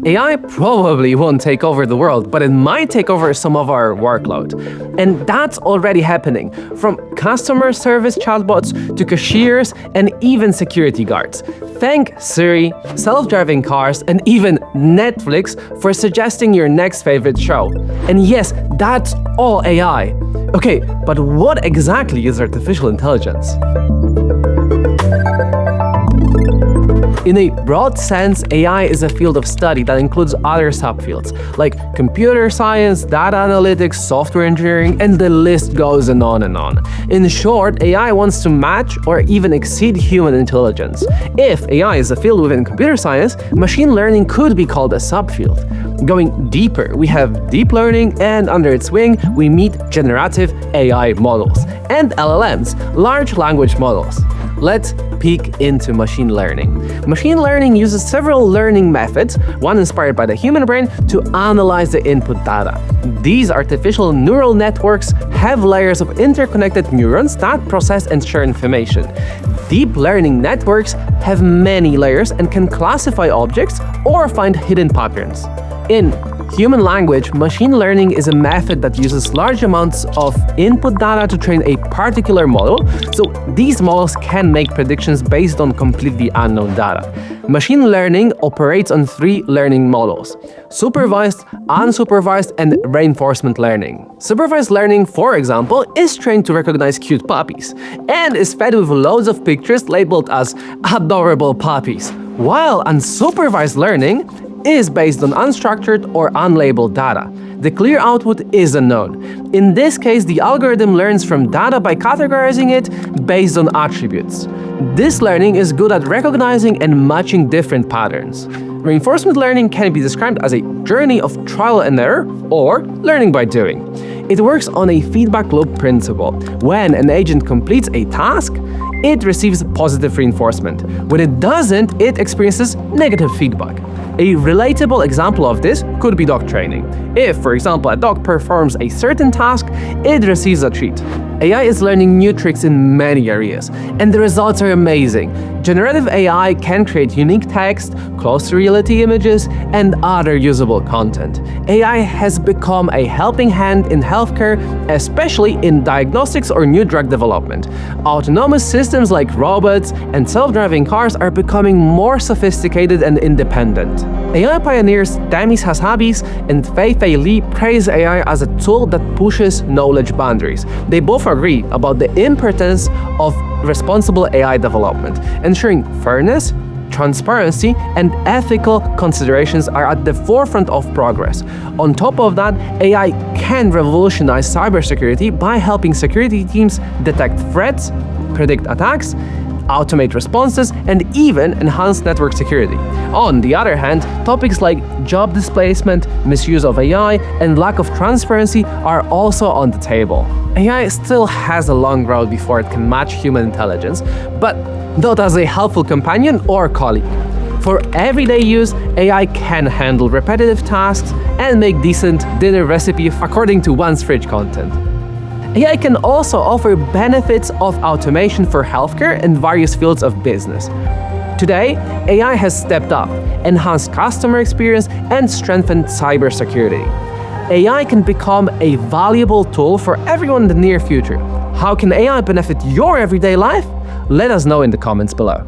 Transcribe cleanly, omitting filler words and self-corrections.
AI probably won't take over the world, but it might take over some of our workload. And that's already happening, from customer service chatbots to cashiers and even security guards. Thank Siri, self-driving cars, and even Netflix for suggesting your next favorite show. And yes, that's all AI. Okay, but what exactly is artificial intelligence? In a broad sense, AI is a field of study that includes other subfields, like computer science, data analytics, software engineering, and the list goes on and on. In short, AI wants to match or even exceed human intelligence. If AI is a field within computer science, machine learning could be called a subfield. Going deeper, we have deep learning, and under its wing, we meet generative AI models and LLMs, large language models. Let's peek into machine learning. Machine learning uses several learning methods, one inspired by the human brain, to analyze the input data. These artificial neural networks have layers of interconnected neurons that process and share information. Deep learning networks have many layers and can classify objects or find hidden patterns. In human language, machine learning is a method that uses large amounts of input data to train a particular model, so these models can make predictions based on completely unknown data. Machine learning operates on three learning models: supervised, unsupervised, and reinforcement learning. Supervised learning, for example, is trained to recognize cute puppies and is fed with loads of pictures labeled as adorable puppies, while unsupervised learning is based on unstructured or unlabeled data. The clear output is unknown. In this case, the algorithm learns from data by categorizing it based on attributes. This learning is good at recognizing and matching different patterns. Reinforcement learning can be described as a journey of trial and error or learning by doing. It works on a feedback loop principle. When an agent completes a task, it receives positive reinforcement. When it doesn't, it experiences negative feedback. A relatable example of this could be dog training. If, for example, a dog performs a certain task, it receives a treat. AI is learning new tricks in many areas, and the results are amazing. Generative AI can create unique text, close to reality images, and other usable content. AI has become a helping hand in healthcare, especially in diagnostics or new drug development. Autonomous systems like robots and self-driving cars are becoming more sophisticated and independent. AI pioneers Demis Hassabis and Fei-Fei Li praise AI as a tool that pushes knowledge boundaries. They both agree about the importance of responsible AI development. Ensuring fairness, transparency, and ethical considerations are at the forefront of progress. On top of that, AI can revolutionize cybersecurity by helping security teams detect threats, predict attacks, automate responses, and even enhance network security. On the other hand, topics like job displacement, misuse of AI, and lack of transparency are also on the table. AI still has a long road before it can match human intelligence, but not as a helpful companion or colleague. For everyday use, AI can handle repetitive tasks and make decent dinner recipes according to one's fridge content. AI can also offer benefits of automation for healthcare and various fields of business. Today, AI has stepped up, enhanced customer experience, and strengthened cybersecurity. AI can become a valuable tool for everyone in the near future. How can AI benefit your everyday life? Let us know in the comments below.